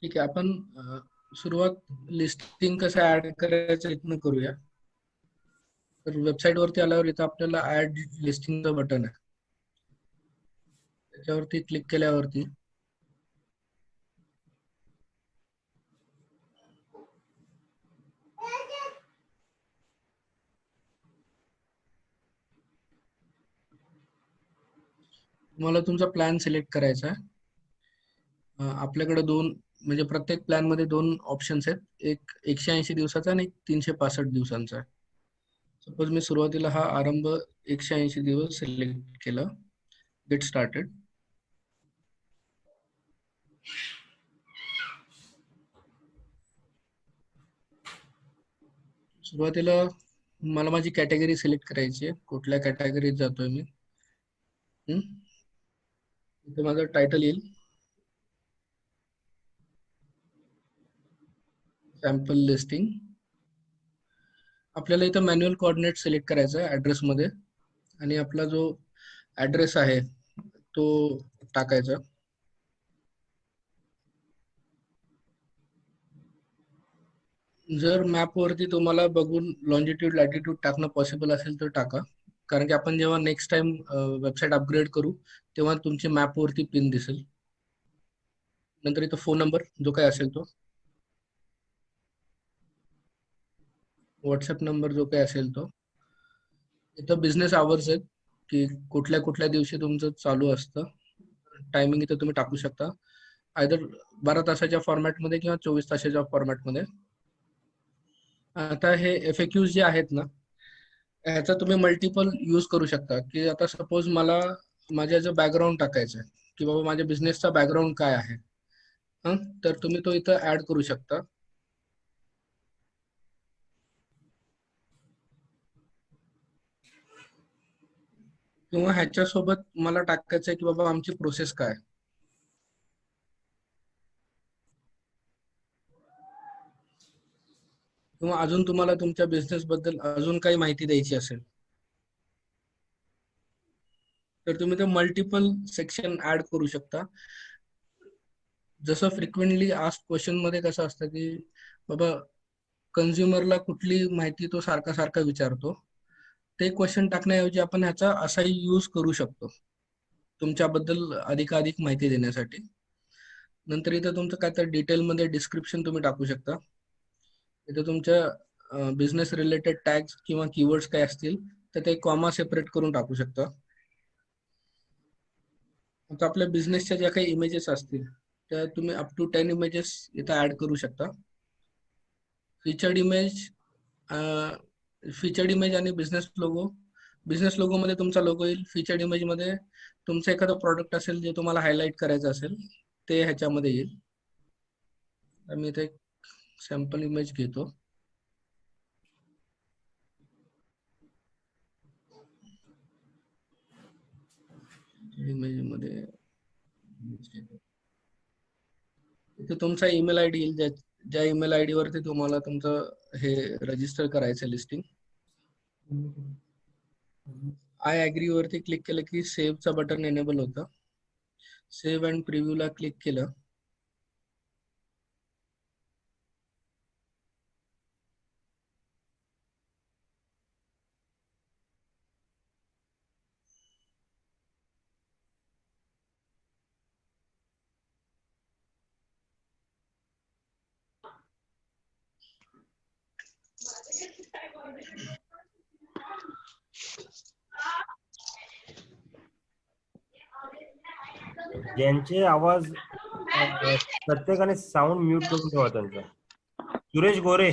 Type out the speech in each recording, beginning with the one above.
ठीक आहे. आपण सुरुवात लिस्टिंग कसं ऍड करायचं इथनं करूया. तर वेबसाईट वरती आल्यावर इथं आपल्याला ऍड लिस्टिंगचं बटन आहे. त्याच्यावरती क्लिक केल्यावरती तुम्हाला तुमचा प्लॅन सिलेक्ट करायचा आहे. आपल्याकडे दोन, म्हणजे प्रत्येक प्लॅन मध्ये दोन ऑप्शन्स आहेत. एक 180 दिवसाचा आणि एक 365 दिवसांचा आहे. सपोज मी सुरुवातीला हा आरंभ 180 दिवस सिलेक्ट केला. Get started. सुरुवातीला मला माझी कॅटेगरी सिलेक्ट करायची आहे. कुठल्या कॅटेगरीत जातोय मी. इथे माझं टायटल येईल, सॅम्पल लिस्टिंग. आपल्याला इथं मॅन्युअल कोऑर्डिनेट सिलेक्ट करायचा आहे ऍड्रेस मध्ये, आणि आपला जो ऍड्रेस आहे तो टाकायचा. जर मॅप वरती तुम्हाला बघून लॉंजिट्यूड लॅटिट्यूड टाकणं पॉसिबल असेल तर टाका, कारण की आपण जेव्हा नेक्स्ट टाइम वेबसाईट अपग्रेड करू तेव्हा तुमची मॅप वरती पिन दिसेल. नंतर इथं फोन नंबर जो काही असेल तो, व्हॉट्सअप नंबर जो काही असेल तो. इथं बिझनेस आवर्स आहेत की कुठल्या कुठल्या दिवशी तुमचं चालू असतं. टायमिंग इथं तुम्ही टाकू शकता, आयदर 12 तासाच्या फॉर्मॅटमध्ये किंवा 24 तासाच्या फॉर्मॅटमध्ये. आता हे FAQs जे आहेत ना, ह्याचा तुम्ही मल्टिपल यूज करू शकता. की आता सपोज मला माझ्या जो बॅकग्राऊंड टाकायचं आहे, की बाबा माझ्या बिझनेसचा बॅकग्राऊंड काय आहे, हं, तर तुम्ही तो इथं ऍड करू शकता. किंवा ह्याच्यासोबत मला टाकायचं आहे की बाबा आमची प्रोसेस काय, किंवा अजून तुम्हाला तुमच्या बिझनेस बद्दल अजून काही माहिती द्यायची असेल तर तुम्ही ते मल्टिपल सेक्शन ऍड करू शकता. जसं फ्रिक्वेंटली आस्क क्वेश्चन मध्ये कसं असतं की बाबा कन्झ्युमरला कुठली माहिती तो सारखा सारखा विचारतो, ते क्वेश्चन टाकण्याऐवजी आपण ह्याचा असाही यूज करू शकतो तुमच्याबद्दल अधिकाधिक माहिती देण्यासाठी. नंतर इथं तुमचं काय तर डिटेलमध्ये डिस्क्रिप्शन तुम्ही टाकू शकता. इथं तुमच्या बिझनेस रिलेटेड टॅग्स किंवा कीवर्ड्स काय असतील तर ते कॉमा सेपरेट करून टाकू शकता. आता आपल्या बिझनेसच्या ज्या काही इमेजेस असतील त्या तुम्ही अप टू 10 इमेजेस इथं ऍड करू शकता. फीचर्ड इमेज, फीचर्ड इमेज आणि बिझनेस लोगो मध्ये तुमचा लोगो येईल. फीचर्ड इमेज मध्ये तुमचं एखादं प्रॉडक्ट असेल जे तुम्हाला हायलाईट करायचं असेल ते ह्याच्यामध्ये येईल. मी इथे सॅम्पल इमेज घेतो. इमेज मध्ये इथे तुमचा ईमेल आयडी येईल, ज्या ईमेल आयडी वरती तुम्हाला तुमचं हे रजिस्टर करायचं लिस्टिंग. आय ऍग्री वरती क्लिक केलं की सेव्हचं बटन एनेबल होतं. सेव्ह अँड प्रिव्ह्यूला क्लिक केलं ज्यांचे आवाज प्रत्येकाने साऊंड म्यूट करून ठेवा त्यांचा. सुरेश गोरे.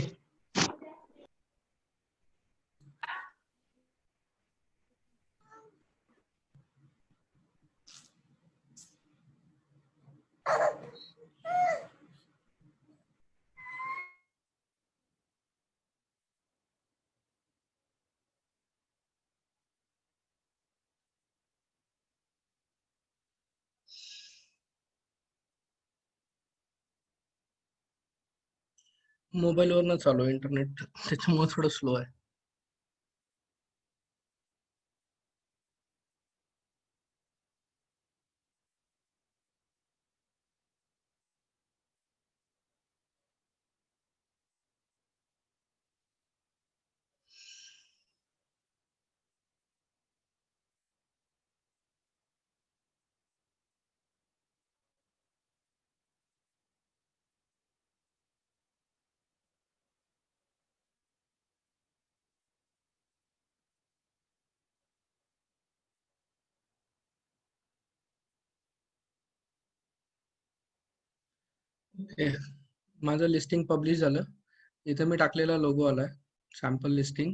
मोबाईलवरनं चालू आहे इंटरनेट, त्याच्यामुळे थोडं स्लो आहे. ओके, माझं लिस्टिंग पब्लिश झालं. इथं मी टाकलेला लोगो आलाय, सॅम्पल लिस्टिंग.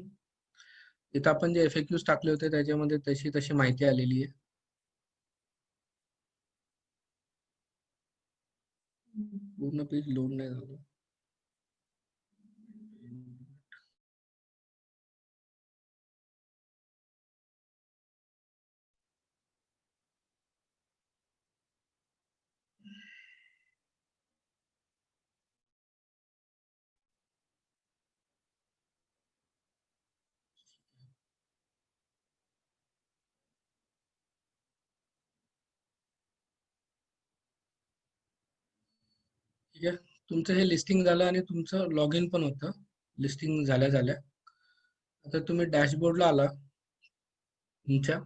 इथं आपण जे FAQs टाकले होते त्याच्यामध्ये तशी तशी माहिती आलेली आहे. पूर्ण पेज लोड नाही झालं. ठीक आहे, तुमचं हे लिस्टिंग झालं आणि तुमचं लॉग इन पण होतं लिस्टिंग झाल्या झाल्या. आता तुम्ही डॅशबोर्डला आला तुमच्या,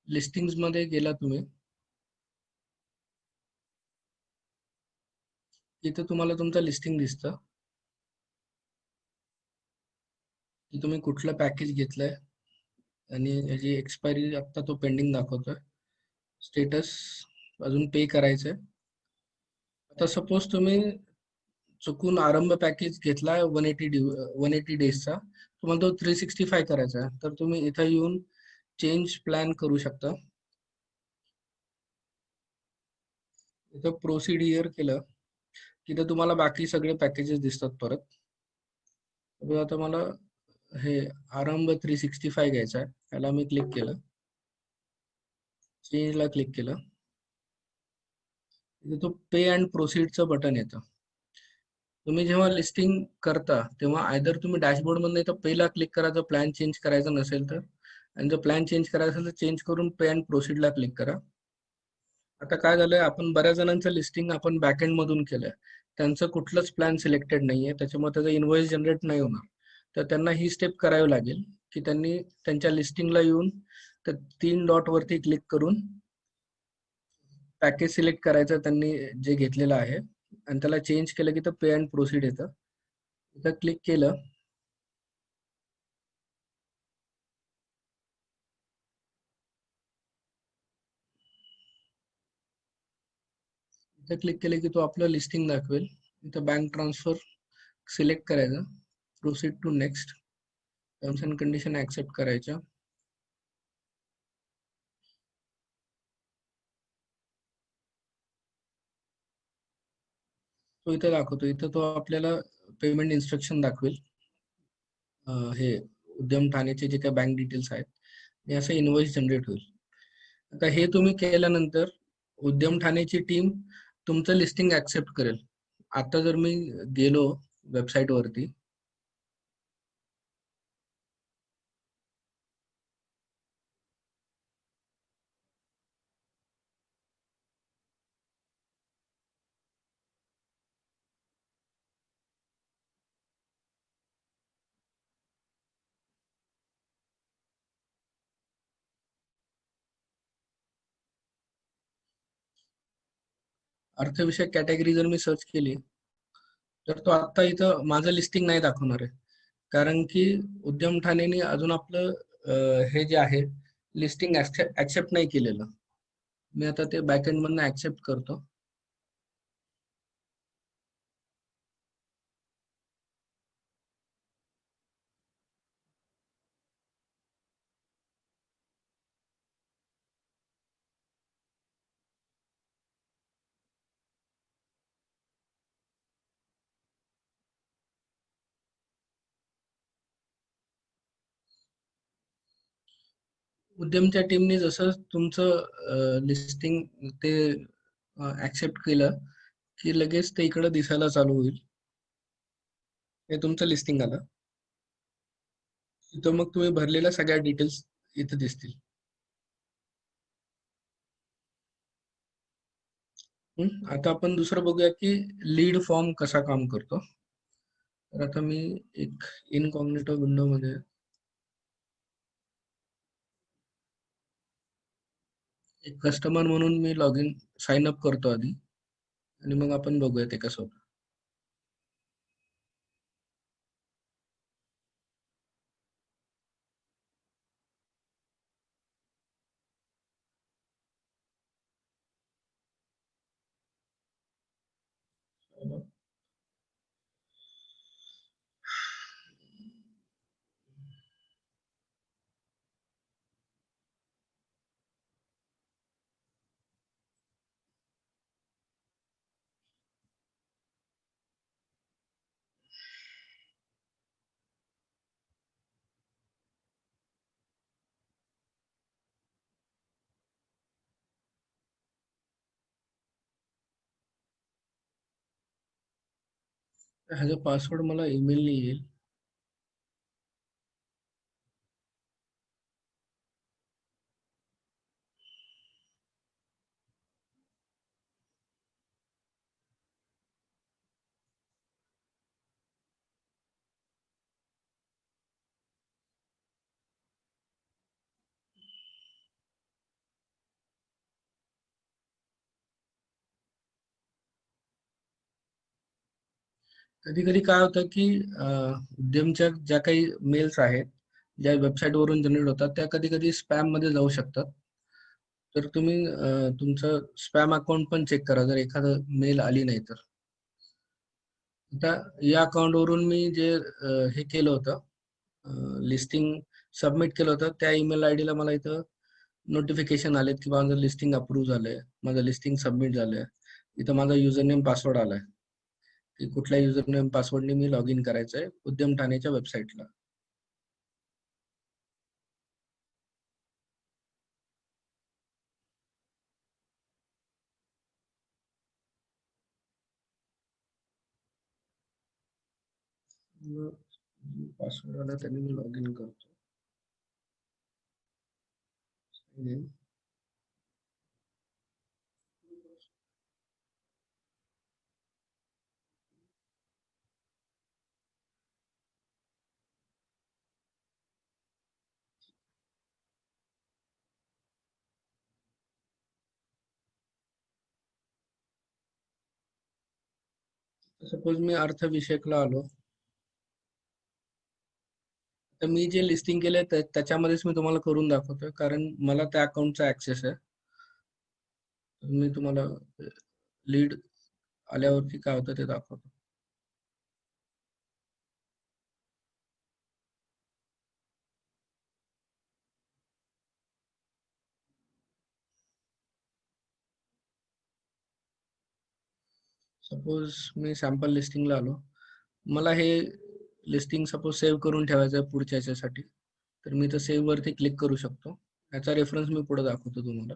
लिस्टिंग्स मध्ये गेला तुम्ही. इथं तुम्हाला तुमचं लिस्टिंग दिसतं की तुम्ही कुठलं पॅकेज घेतलंय आणि याची एक्सपायरी आता तो पेंडिंग दाखवतोय. स्टेटस अजून पे करायचंय. आता सपोज तुम्ही चुकून आरंभ पॅकेज घेतला 180 डेजचा, तुम्हाला तो 365 करायचा आहे, तर तुम्ही इथं येऊन चेंज प्लॅन करू शकता. इथं प्रोसीड हिअर केलं की तर तुम्हाला बाकी सगळे पॅकेजेस दिसतात परत. तर आता मला हे आरंभ 365 घ्यायचा आहे, त्याला मी क्लिक केलं, चेंजला क्लिक केलं. इथे तो पे अँड प्रोसीडचं बटन येतं. तुम्ही जेव्हा लिस्टिंग करता तेव्हा आयदर तुम्ही डॅशबोर्ड मधून इथं पेला क्लिक करायचं प्लॅन चेंज करायचा नसेल तर, आणि जर प्लॅन चेंज करायचा असेल तर चेंज करून पे अँड प्रोसीडला क्लिक करा. आता काय झालंय, आपण बऱ्याच जणांचं लिस्टिंग आपण बॅकएंड मधून केलंय, त्यांचं कुठलंच प्लॅन सिलेक्टेड नाहीये, त्याच्यामुळे त्याचा इनव्हॉइस जनरेट नाही होणार. तर त्यांना ही स्टेप करावी लागेल की त्यांनी त्यांच्या लिस्टिंगला येऊन त्या 3 डॉट वरती क्लिक करून पॅकेज सिलेक्ट करायचं त्यांनी जे घेतलेलं आहे, आणि त्याला चेंज केलं की तर पे अँड प्रोसीड येतं. इथं क्लिक केलं, इथं क्लिक केलं की तो आपलं लिस्टिंग दाखवेल. इथं बँक ट्रान्सफर सिलेक्ट करायचं, proceed to next, terms and condition accept करायच्या. तो इथं दाखवतो, इथं तो आपल्याला पेमेंट इन्स्ट्रक्शन दाखवेल. हे उद्यम ठाणेचे जे काही बँक डिटेल्स आहेत आणि असं इनव्हॉइस जनरेट होईल. आता हे तुम्ही केल्यानंतर उद्यम ठाणेची टीम तुमचं लिस्टिंग ऍक्सेप्ट करेल. आता जर मी गेलो वेबसाईट वरती, अर्थविषयक कॅटेगरी जर मी सर्च केली तर तो आता इथं माझं लिस्टिंग नाही दाखवणार आहे, कारण की उद्यम ठाणेने अजून आपलं हे जे आहे लिस्टिंग ऍक्सेप्ट नाही केलेलं. मी आता ते बॅकएंड मधनं ऍक्सेप्ट करतो. उद्यमच्या टीमने जसं तुमचं लिस्टिंग ते ऍक्सेप्ट केलं की लगेच ते इकडं दिसायला चालू होईल. हे तुमचं लिस्टिंग आलं. इथं मग तुम्ही भरलेल्या सगळ्या डिटेल्स इथं दिसतील. आता आपण दुसरं बघूया की लीड फॉर्म कसा काम करतो. तर आता मी एक इनकॉग्निटो विंडो मध्ये एक कस्टमर म्हणून मी लॉग इन साइन अप करतो आधी, आणि मग आपण बघूया ते कसं होतं. ह्याचा पासवर्ड मला ईमेल येईल. कधी कधी काय होतं की उद्यमच्या ज्या काही मेल्स आहेत, ज्या वेबसाईट वरून जनरेट होतात, त्या कधी कधी स्पॅम मध्ये जाऊ शकतात. तर तुम्ही तुमचं स्पॅम अकाउंट पण चेक करा, जर एखादं मेल आली नाही तर. आता या अकाउंट वरून मी जे हे केलं होतं, लिस्टिंग सबमिट केलं होतं, त्या ईमेल आय ला मला इथं नोटिफिकेशन आलेत की माझं लिस्टिंग अप्रूव्ह झालंय, माझं लिस्टिंग सबमिट झालंय. इथं माझा युजर नेम पासवर्ड आलाय की कुठल्या युजर नेम पासवर्डने मी लॉग इन करायचंय उद्यम ठाणेच्या वेबसाईटला. पासवर्ड आला त्याने मी लॉग इन करतो. सपोज मी अर्थविषयकला आलो, तर मी जे लिस्टिंग केलंय त्याच्यामध्येच मी तुम्हाला करून दाखवतोय, कारण मला त्या अकाउंटचा ऍक्सेस आहे. मी तुम्हाला लीड आल्यावरती काय होतं ते दाखवतो. सपोज मी सॅम्पल लिस्टिंगला आलो, मला हे लिस्टिंग सपोज सेव्ह करून ठेवायचं आहे पुढच्या याच्यासाठी, तर मी तर सेव्ह वरती क्लिक करू शकतो. याचा रेफरन्स मी पुढे दाखवतो तुम्हाला.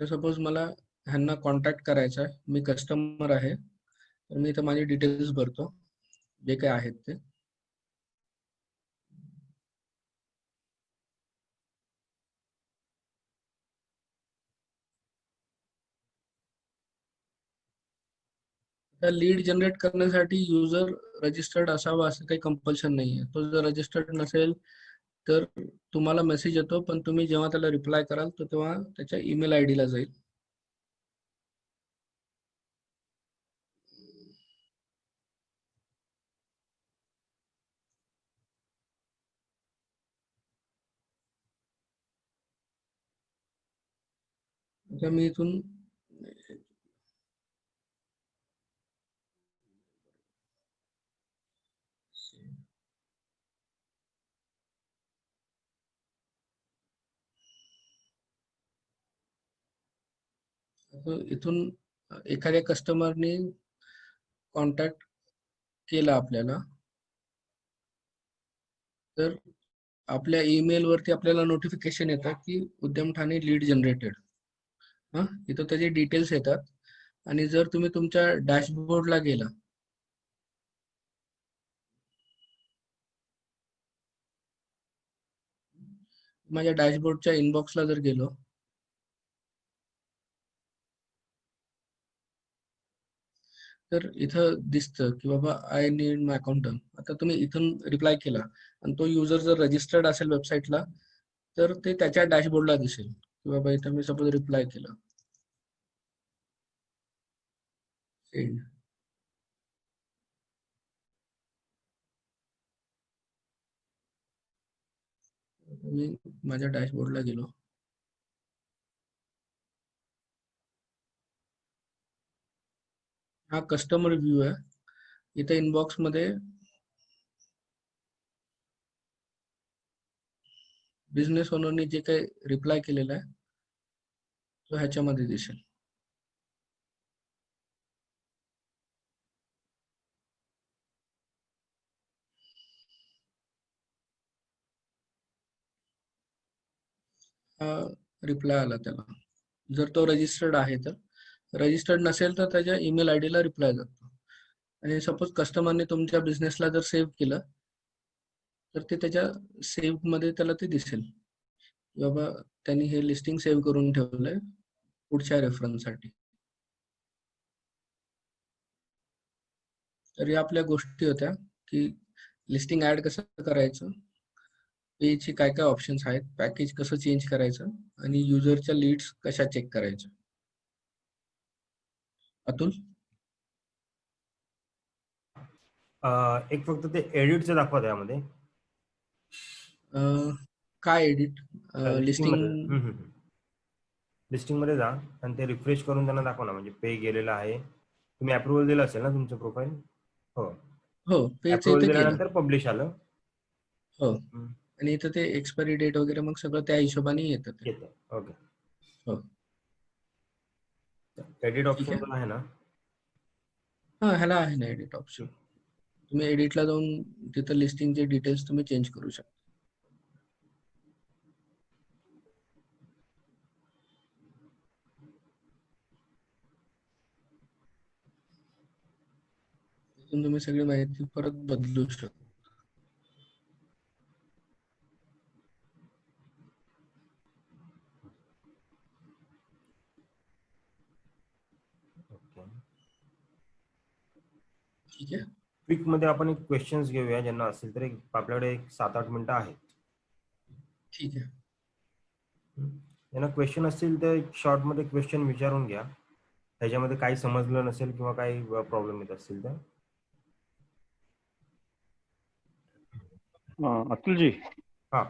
तर सपोज मला ह्यांना कॉन्टॅक्ट करायचा आहे, मी कस्टमर आहे, तर मी इथं माझे डिटेल्स भरतो जे काही आहेत ते. लीड जनरेट करण्यासाठी युजर रजिस्टर्ड असावा असं काही कंपल्शन नाहीये. तो जर रजिस्टर्ड नसेल तर तुम्हाला मेसेज येतो, पण तुम्ही जेव्हा त्याला रिप्लाय कराल तर तेव्हा त्याच्या ईमेल आय ला जाईल. आता मी इथून इथून एखाद्या कस्टमरने कॉन्टॅक्ट केला आपल्याला, तर आपल्या ईमेल वरती आपल्याला नोटिफिकेशन येतं की उद्यम ठाणे लीड जनरेटेड. हा, इथं त्याचे डिटेल्स येतात. आणि जर तुम्ही तुमच्या डॅशबोर्डला गेला, माझ्या डॅशबोर्डच्या इनबॉक्सला जर गेलो, तर इथं दिसतं की बाबा आय नीड माय अकाउंटंट. आता तुम्ही इथून रिप्लाय केला आणि तो युजर जर रजिस्टर्ड असेल वेबसाईटला, तर ते त्याच्या डॅशबोर्डला दिसेल की बाबा इथं मी सपोज रिप्लाय केलं, सेंड. मी माझ्या डॅशबोर्डला गेलो, हा कस्टमर व्ह्यू आहे. इथे इनबॉक्स मध्ये बिझनेस ओनरनी जे काही रिप्लाय केलेला आहे तो ह्याच्यामध्ये दिसेल. रिप्लाय आला त्याला. जर तो रजिस्टर्ड आहे तर. रजिस्टर्ड नसेल तर त्याच्या ईमेल आय डी ला रिप्लाय जातो. आणि सपोज कस्टमरने तुमच्या बिझनेसला जर सेव्ह केलं तर ते त्याच्या सेव्ह मध्ये त्याला ते दिसेल की बाबा त्यांनी हे लिस्टिंग सेव्ह करून ठेवलंय पुढच्या रेफरन्ससाठी. तर या आपल्या गोष्टी होत्या की लिस्टिंग ऍड कसं करायचं, पेजचे काय काय ऑप्शन्स आहेत, पॅकेज कसं चेंज करायचं आणि युजरच्या लीड्स कशा चेक करायच्या. अतुल. एक फक्त ते एडिटचं दाखवा त्यामध्ये काय एडिट लिस्टिंग मध्ये. लिस्टिंग. लिस्टिंग मध्ये जा आणि ते रिफ्रेश करून त्यांना दाखवा ना, म्हणजे पे गेलेलं आहे. तुम्ही अप्रुव्हल दिलं असेल ना तुमचं प्रोफाईल. हो, हो, पेच अप्रुव्हल इथं केलं. दिल्यानंतर पब्लिश आलं. हो, आणि इथं ते एक्सपायरी डेट वगैरे मग सगळं त्या हिशोबाने येतं ते. येतं. ओके, हो, एडिट ठीक ऑप्शन आहे. पण आहे ना. हा, ह्याला आहे ना एडिट ऑप्शन. तुम्ही एडिटला जाऊन तिथं लिस्टिंगचे डिटेल्स तुम्ही चेंज करू शकता. तिथून तुम्ही सगळी माहिती परत बदलू शकता. ओके, ठीक आहे. क्विक मध्ये आपण एक क्वेश्चन्स घेऊया, ज्यांना असेल तर आपल्याकडे एक 7-8 मिनिटं आहेत. ठीक आहे. यांना क्वेश्चन असतील तर शॉर्ट मध्ये क्वेश्चन विचारून घ्या. त्याच्यामध्ये काही समजलं नसेल किंवा काही प्रॉब्लेम येत असतील तर. अतुलजी, हा,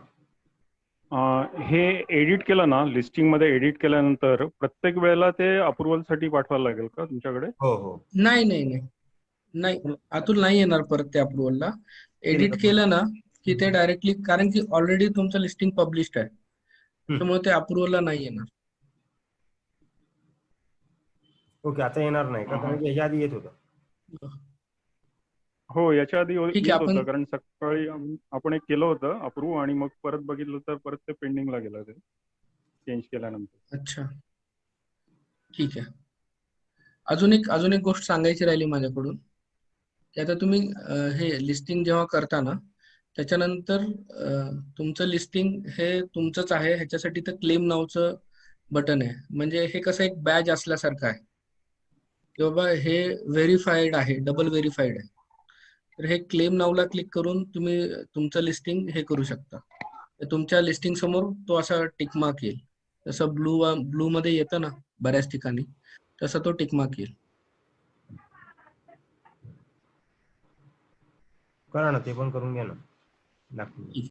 हे एडिट केलं ना, लिस्टिंग मध्ये एडिट केल्यानंतर प्रत्येक वेळेला ते अप्रुव्हल साठी पाठवायला लागेल का तुमच्याकडे? हो हो, नाही नाही नाही नाही, अतुल नाही येणार परत त्या अप्रुव्हलला. केलं एडिट का केलं ना की ते तुम्ही? डायरेक्टली, कारण की ऑलरेडी तुमचं लिस्टिंग पब्लिश्ड आहे, त्यामुळे ते अप्रुव्हलला नाही येणार. ओके, आता येणार नाही का? कारण की याच्या आधी येत होतं. हो, याच्या आधी ठीक आहे. येत आपण होतं, कारण सकाळी आपण एक केलं होतं अप्रूव्ह आणि मग परत बघितलं तर परत ते पेंडिंगला गेलं, ते चेंज केल्यानंतर. अच्छा, ठीक आहे. अजून एक गोष्ट सांगायची राहिली माझ्याकडून, की आता तुम्ही हे लिस्टिंग जेव्हा करता ना, त्याच्यानंतर तुमचं लिस्टिंग हे तुमचंच आहे ह्याच्यासाठी तर क्लेम नावचं बटन आहे. म्हणजे हे कसं एक बॅज असल्यासारखं आहे की बाबा हे व्हेरीफाईड आहे, डबल व्हेरीफाईड आहे. तर हे क्लेम नावला क्लिक करून तुम्ही तुमचं लिस्टिंग हे करू शकता. तर तुमच्या लिस्टिंग समोर तो असा टिकमार्क येईल, जसं ब्लू मध्ये येतं ना बऱ्याच ठिकाणी, तसा तो टिकमार्क येईल. करा ना, ते पण करून घ्या ना. दाखवून.